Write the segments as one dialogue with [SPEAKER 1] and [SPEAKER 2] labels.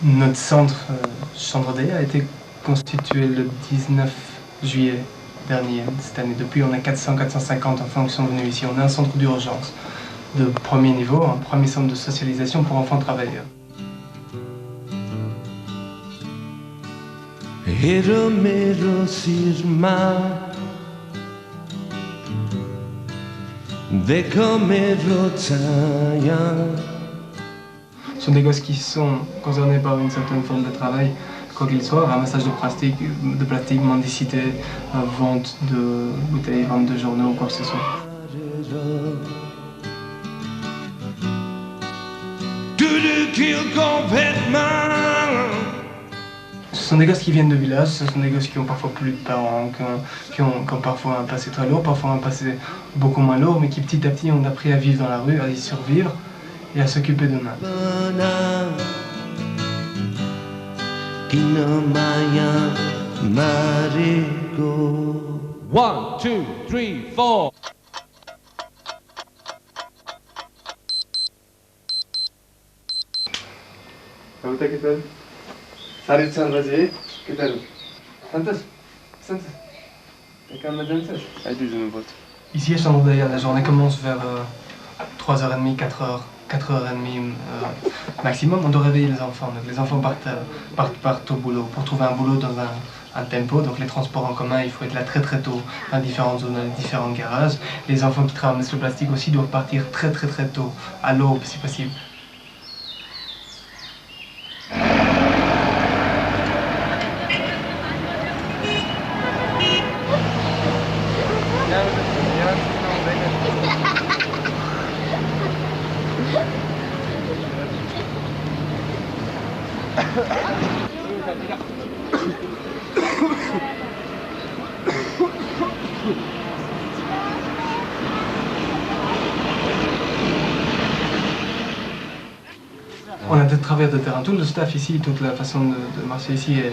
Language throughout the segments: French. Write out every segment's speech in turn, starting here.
[SPEAKER 1] Notre centre Chandrodé a été constitué le 19 juillet dernier, cette année. Depuis, on a 400-450 enfants qui sont venus ici. On a un centre d'urgence de premier niveau, un premier centre de socialisation pour enfants travailleurs. Ce sont des gosses qui sont concernés par une certaine forme de travail, quoi qu'il soit, ramassage de plastique, mendicité, vente de bouteilles, vente de journaux, quoi que ce soit. Ce sont des gosses qui viennent de villages, ce sont des gosses qui ont parfois plus de parents, qui ont parfois un passé très lourd, parfois un passé beaucoup moins lourd, mais qui petit à petit ont appris à vivre dans la rue, à y survivre et à s'occuper d'eux-mêmes. 1,
[SPEAKER 2] 2, 3, 4.
[SPEAKER 1] ¿Qué tal? Salut, vas-y. ¿Qué tal? ¿Santos? Ici à Chandrodé, la journée commence vers 3h30, 4h30 maximum. On doit réveiller les enfants. Donc les enfants partent au boulot pour trouver un boulot dans un tempo. Donc les transports en commun, il faut être là très très tôt dans différentes zones, dans les différents garages. Les enfants qui ramassent le plastique aussi doivent partir très très très tôt, à l'aube si possible. On a des travailleurs de terrain, tout le staff ici, toute la façon de marcher ici est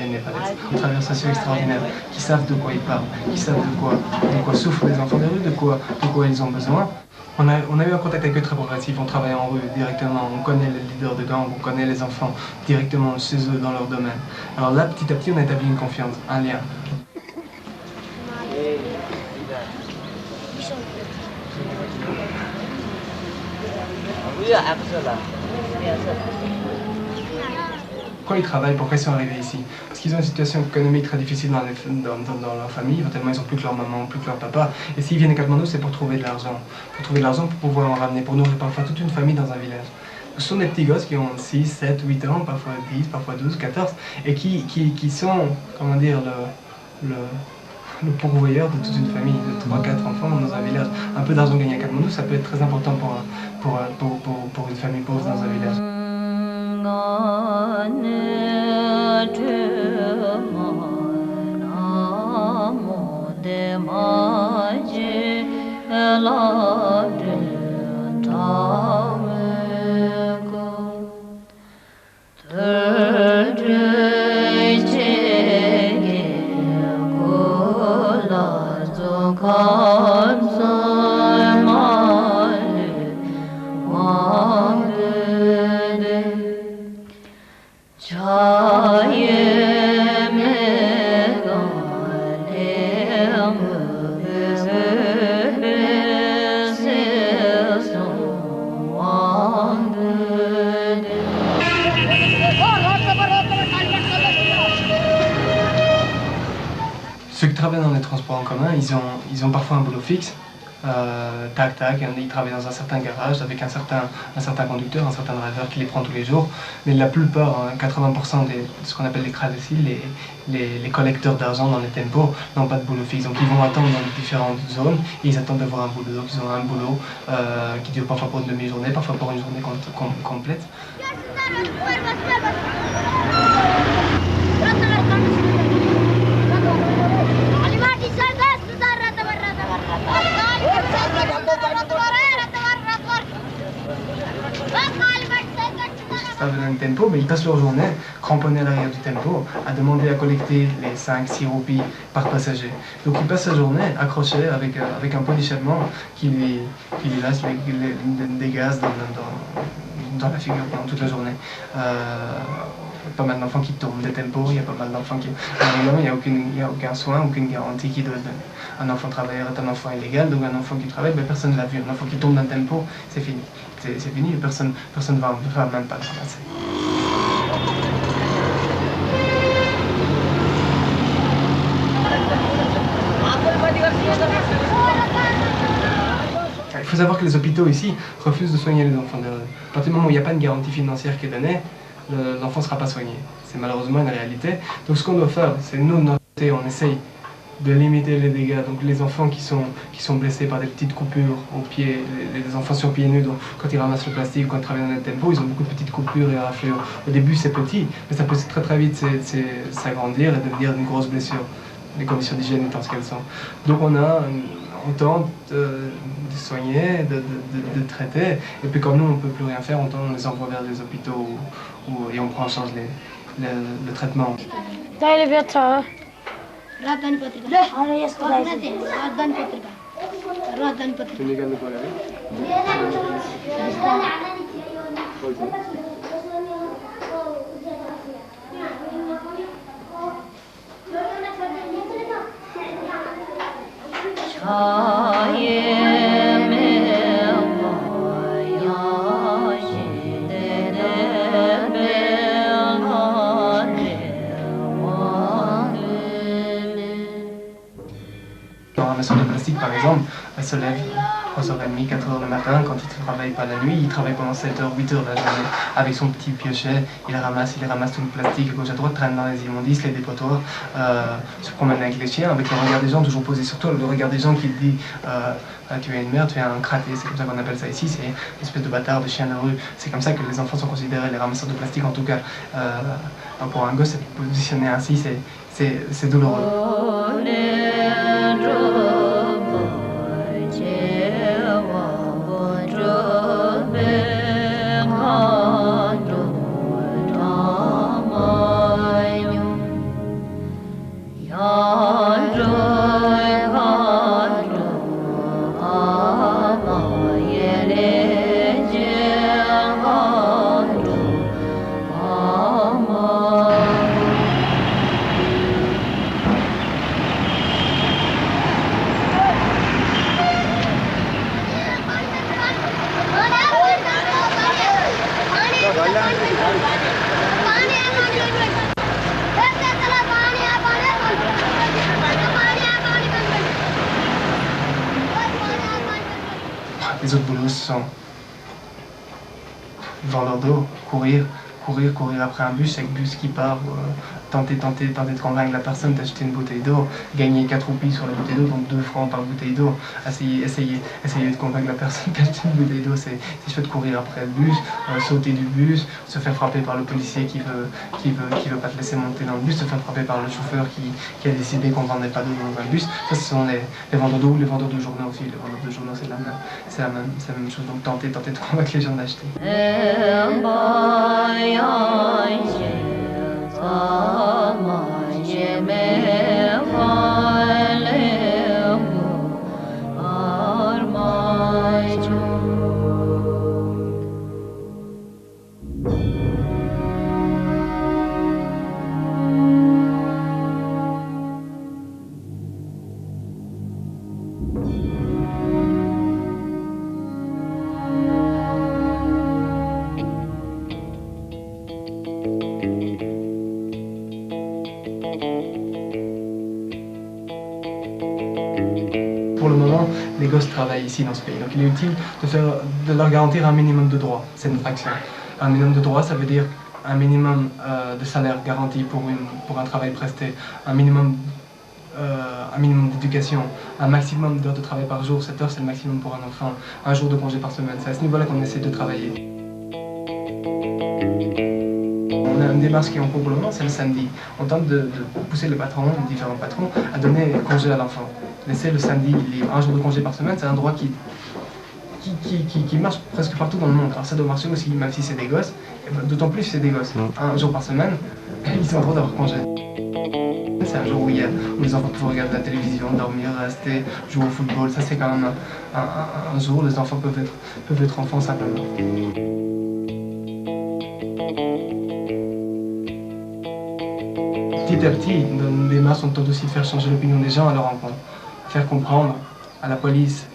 [SPEAKER 1] népalaise. Des travailleurs sociaux extraordinaires qui savent de quoi ils parlent, qui savent de quoi souffrent les enfants des rues, de quoi ils ont besoin. On a eu un contact avec eux très progressif, on travaille en rue directement, on connaît les leaders de gang, on connaît les enfants directement chez eux dans leur domaine. Alors là, petit à petit, on a établi une confiance, un lien. Pourquoi ils travaillent? Pourquoi ils sont arrivés ici? Parce qu'ils ont une situation économique très difficile dans leur famille, tellement ils n'ont plus que leur maman, plus que leur papa. Et s'ils viennent à Katmandou, c'est pour trouver de l'argent. Pour trouver de l'argent pour pouvoir en ramener, pour nourrir parfois toute une famille dans un village. Ce sont des petits gosses qui ont 6, 7, 8 ans, parfois 10, parfois 12, 14, et qui sont, comment dire, le pourvoyeur de toute une famille de 3-4 enfants dans un village. Un peu d'argent gagné à Katmandou, ça peut être très important pour une famille pauvre dans un village. Ceux qui travaillent dans les transports en commun, ils ont parfois un boulot fixe, ils travaillent dans un certain garage avec un certain conducteur, un certain driver qui les prend tous les jours. Mais la plupart, 80% de ce qu'on appelle les crades ici, les collecteurs d'argent dans les tempos, n'ont pas de boulot fixe. Donc ils vont attendre dans les différentes zones et ils attendent d'avoir un boulot. Donc ils ont un boulot qui dure parfois pour une demi-journée, parfois pour une journée complète. Dans le tempo, mais ils passent leur journée cramponnés à l'arrière du tempo à demander à collecter les 5-6 roupies par passager. Donc ils passent sa journée accrochés avec un pot d'échappement qui lui lâche des gaz dans la figure pendant toute la journée. Pas mal d'enfants qui tournent des tempos, il y a pas mal d'enfants qui... Non, il n'y a aucun soin, aucune garantie qui doit donner. Un enfant travailleur est un enfant illégal, donc un enfant qui travaille, ben, personne ne l'a vu. Un enfant qui tourne d'un tempo, c'est fini. C'est fini, personne ne va même pas le ramasser. Il faut savoir que les hôpitaux ici refusent de soigner les enfants de rue. À partir du moment où il n'y a pas une garantie financière qui est donnée, l'enfant ne sera pas soigné. C'est malheureusement une réalité. Donc ce qu'on doit faire, c'est nous, de notre côté, on essaye de limiter les dégâts. Donc les enfants qui sont blessés par des petites coupures aux pieds, les enfants sur pieds nus, donc quand ils ramassent le plastique ou quand ils travaillent dans le tempo, ils ont beaucoup de petites coupures et raflures. Au début c'est petit, mais ça peut très très vite s'agrandir et devenir une grosse blessure, les conditions d'hygiène étant ce qu'elles sont. Donc on tente de soigner, de traiter, et puis quand nous on ne peut plus rien faire, on les envoie vers des hôpitaux et on prend en charge le traitement.
[SPEAKER 3] రాజధాని పత్రిక రాజధాని పత్రిక రాజధాని పత్రిక
[SPEAKER 1] Ramasseur de plastique par exemple, elle se lève 3h30, 4h le matin, quand il ne travaille pas la nuit, il travaille pendant 7h, 8h la journée avec son petit piocher, il ramasse tout le plastique à gauche à droite, traîne dans les immondices, les dépotoirs, se promène avec les chiens, avec le regard des gens toujours posé sur toi, le regard des gens qui te dit tu es une merde, tu es un craté, c'est comme ça qu'on appelle ça ici, c'est une espèce de bâtard, de chien de rue, c'est comme ça que les enfants sont considérés, les ramasseurs de plastique en tout cas. Pour un gosse, être positionné ainsi, c'est douloureux. Les autres boulots sont vendeur d'eau, courir après un bus, avec bus qui part, tenter de convaincre la personne d'acheter une bouteille d'eau, gagner 4 roupies sur la bouteille d'eau, donc 2 francs par bouteille d'eau, essayer de convaincre la personne d'acheter une bouteille d'eau, c'est fait de courir après le bus, sauter du bus, se faire frapper par le policier qui veut pas te laisser monter dans le bus, se faire frapper par le chauffeur qui a décidé qu'on ne vendait pas d'eau dans un bus. Ça, ce sont les vendeurs d'eau ou les vendeurs de journaux aussi. Les vendeurs de journaux, c'est la même chose, donc tenter de convaincre les gens d'acheter. Pour le moment, les gosses travaillent ici dans ce pays, donc il est utile de leur garantir un minimum de droits. C'est une fraction. Un minimum de droits, ça veut dire un minimum de salaire garanti pour un travail presté, un minimum d'éducation, un maximum d'heures de travail par jour. 7 heures, c'est le maximum pour un enfant, un jour de congé par semaine. C'est à ce niveau-là qu'on essaie de travailler. On a une démarche qui est en cours pour le moment, c'est le samedi. On tente de pousser les différents patrons, à donner congé à l'enfant. Laisser le samedi libre. Un jour de congé par semaine, c'est un droit qui marche presque partout dans le monde. Alors ça doit marcher aussi, même si c'est des gosses, d'autant plus si c'est des gosses. Un jour par semaine, ils ont le droit d'avoir congé. C'est un jour où les enfants peuvent regarder la télévision, dormir, rester, jouer au football. Ça, c'est quand même un jour où les enfants peuvent être enfants simplement. Petit à petit, nos démarches, on tente aussi de faire changer l'opinion des gens à leur encontre, faire comprendre à la police,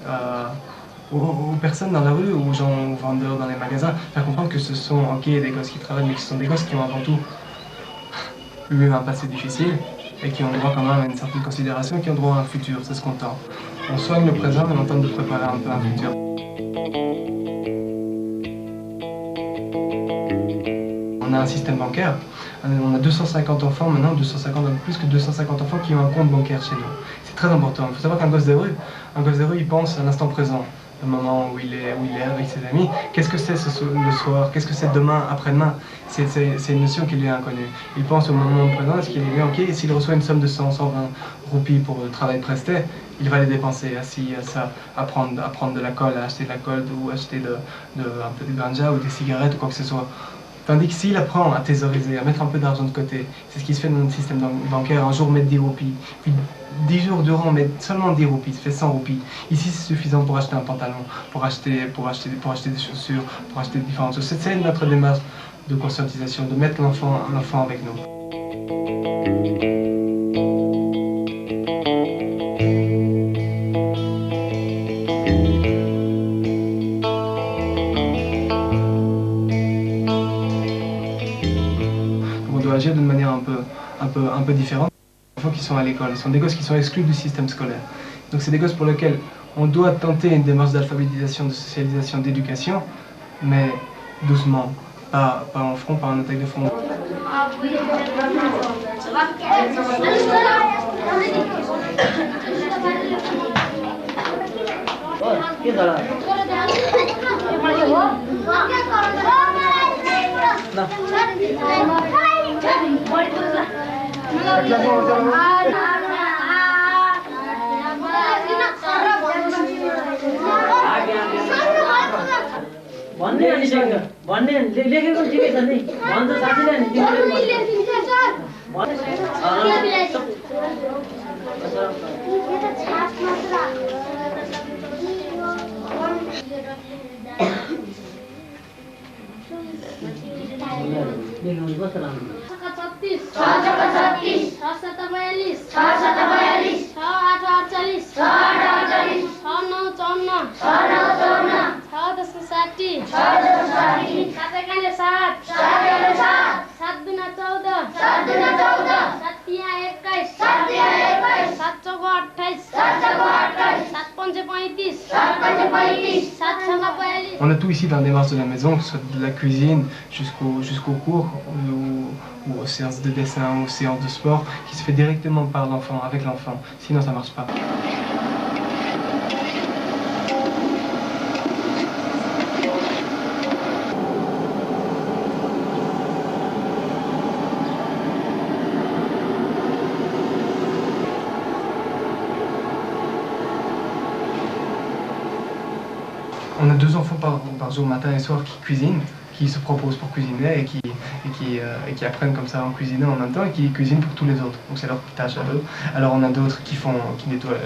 [SPEAKER 1] aux personnes dans la rue, aux gens, aux vendeurs dans les magasins, faire comprendre que ce sont ok des gosses qui travaillent, mais que ce sont des gosses qui ont avant tout eu un passé difficile et qui ont droit quand même à une certaine considération, qui ont droit à un futur, c'est ce qu'on tente. On soigne le présent, mais on tente de préparer un peu un futur. On a un système bancaire, on a 250 enfants maintenant, plus que 250 enfants qui ont un compte bancaire chez nous. C'est très important. Il faut savoir qu'un gosse des rues, il pense à l'instant présent, le moment où il est avec ses amis. Qu'est-ce que c'est le soir? Qu'est-ce que c'est demain, après-demain? C'est une notion qui lui est inconnue. Il pense au moment présent, est-ce qu'il est bien ok? Et s'il reçoit une somme de 100, 120 roupies pour le travail presté, il va les dépenser à ci, à ça, à prendre de la colle, à acheter de la colle ou acheter un peu de ganja ou des cigarettes ou quoi que ce soit. Tandis que s'il apprend à thésauriser, à mettre un peu d'argent de côté, c'est ce qui se fait dans notre système bancaire, un jour mettre 10 roupies, puis 10 jours durant mettre seulement 10 roupies, ça fait 100 roupies. Ici c'est suffisant pour acheter un pantalon, pour acheter des chaussures, pour acheter différentes choses. C'est notre démarche de conscientisation, de mettre l'enfant avec nous. Agir d'une manière un peu différente. Les enfants qui sont à l'école, ce sont des gosses qui sont exclus du système scolaire. Donc c'est des gosses pour lesquels on doit tenter une démarche d'alphabétisation, de socialisation, d'éducation, mais doucement, pas en front, pas en attaque de front.
[SPEAKER 4] भन्ने लेखेको ठिकै छ नि भन्छ साथीले नि कस्तो राम्रो
[SPEAKER 3] 36 642 642 642 648 648 6954 6954 61060 61060 7 7 7 दुना 14 7 दुना 14 7 21 7 21 7 28 7 28 7 35 7 35 7 42.
[SPEAKER 1] On a tout ici dans les démarches de la maison, que ce soit de la cuisine jusqu'au cours ou aux séances de dessin, aux séances de sport, qui se fait directement par l'enfant, avec l'enfant. Sinon ça marche pas. On a 2 enfants par jour, matin et soir, qui cuisinent, qui se proposent pour cuisiner et qui apprennent comme ça en cuisinant en même temps et qui cuisinent pour tous les autres. Donc c'est leur tâche à eux. Alors on a d'autres qui nettoient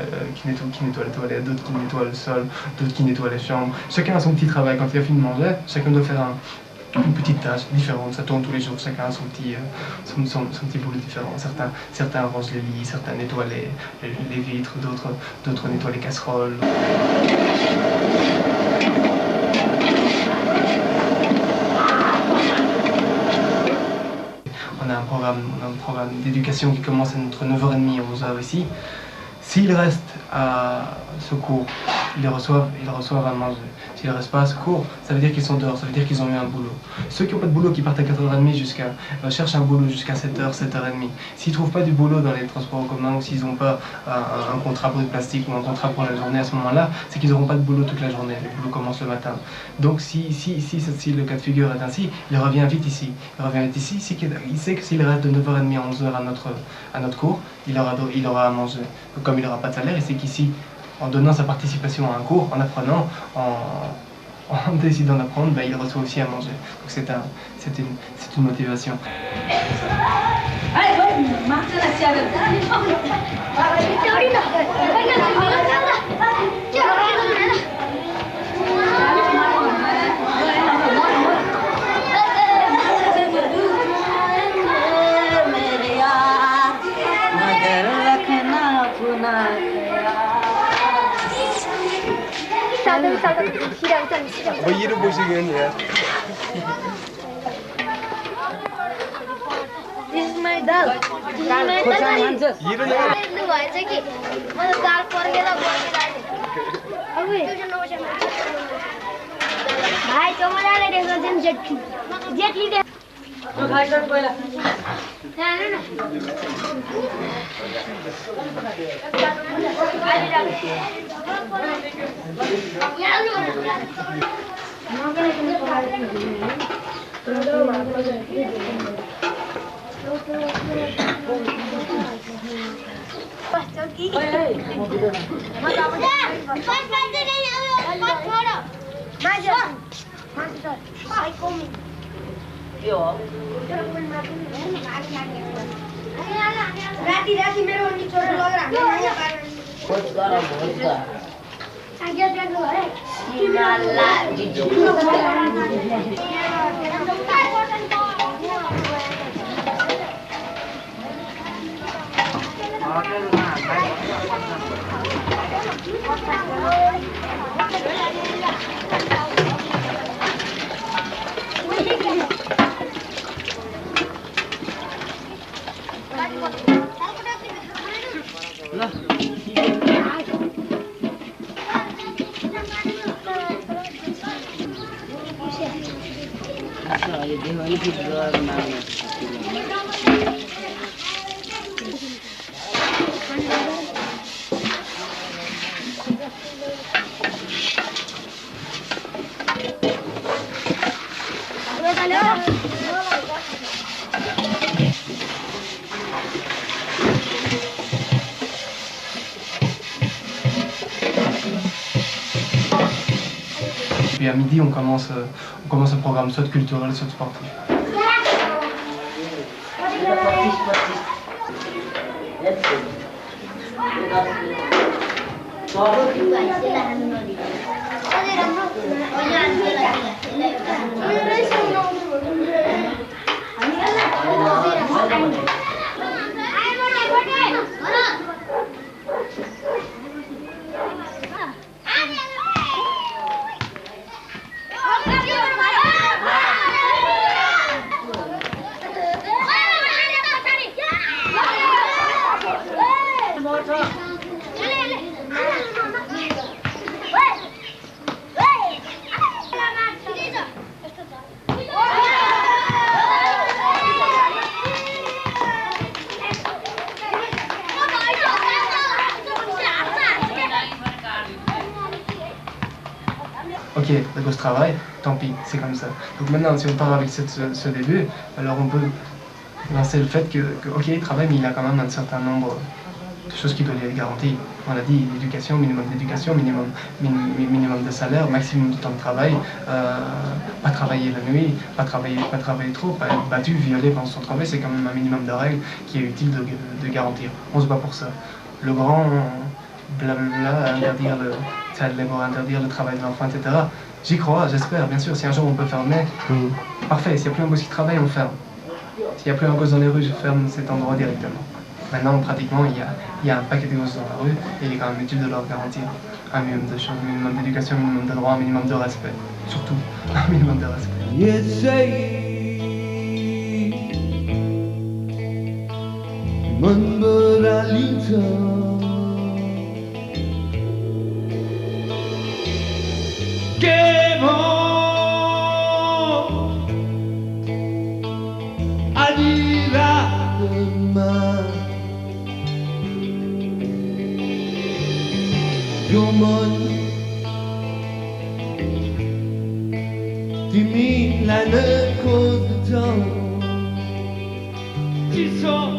[SPEAKER 1] les toilettes, d'autres qui nettoient le sol, d'autres qui nettoient les chambres. Chacun a son petit travail. Quand il a fini de manger, chacun doit faire une petite tâche différente. Ça tourne tous les jours, chacun a son petit boulot différent. Certains rangent les lits, certains nettoient les vitres, d'autres nettoient les casseroles. On a un programme d'éducation qui commence entre 9h30 et 11h ici. S'ils restent à ce cours, ils reçoivent à manger. S'ils ne restent pas à ce cours, ça veut dire qu'ils sont dehors, ça veut dire qu'ils ont eu un boulot. Ceux qui n'ont pas de boulot, qui partent à 4h30 cherchent un boulot jusqu'à 7h, 7h30. S'ils ne trouvent pas du boulot dans les transports en commun ou s'ils n'ont pas un contrat pour le plastique ou un contrat pour la journée à ce moment-là, c'est qu'ils n'auront pas de boulot toute la journée. Le boulot commence le matin. Donc si le cas de figure est ainsi, il revient vite ici. Il sait que s'il reste de 9h30 à 11h à notre cours, il aura à manger. Comme il n'aura pas de salaire, il sait qu'ici, en donnant sa participation à un cours, en apprenant, en décidant d'apprendre, il reçoit aussi à manger. Donc c'est une motivation. 뭐 이름 보시면 예.
[SPEAKER 3] This is my dal. This is my dal.
[SPEAKER 1] 이름
[SPEAKER 3] भएछ कि मलाई दाल पर्खेर भाइ चमडाले देख्छ जेठली जेठली देख
[SPEAKER 4] खाइसक्नु पहिला
[SPEAKER 3] राति राति मेरो अनि छोरा लगेर
[SPEAKER 1] Puis à midi, on commence un programme soit culturel, soit sportif. Ok, la gosse travaille, tant pis, c'est comme ça. Donc maintenant, si on part avec ce début, alors on peut lancer le fait que ok, il travaille, mais il a quand même un certain nombre de choses qui doivent lui être garanties. On a dit l'éducation, minimum d'éducation, minimum de salaire, maximum de temps de travail, pas travailler la nuit, pas travailler trop, pas être battu, violé pendant son travail, c'est quand même un minimum de règles qui est utile de garantir. On se bat pour ça. Le grand blabla, interdire le travail de l'enfant, etc. J'y crois, j'espère, bien sûr, si un jour on peut fermer, parfait, s'il n'y a plus un gosse qui travaille, on ferme. S'il n'y a plus un gosse dans les rues, je ferme cet endroit directement. Maintenant, pratiquement, il y a un paquet de gosses dans la rue et il est quand même utile de leur garantir un minimum de choses, un minimum d'éducation, un minimum de droits, un minimum de respect. Surtout, un minimum de respect.
[SPEAKER 5] Timide la ne cause de temps. Tu sens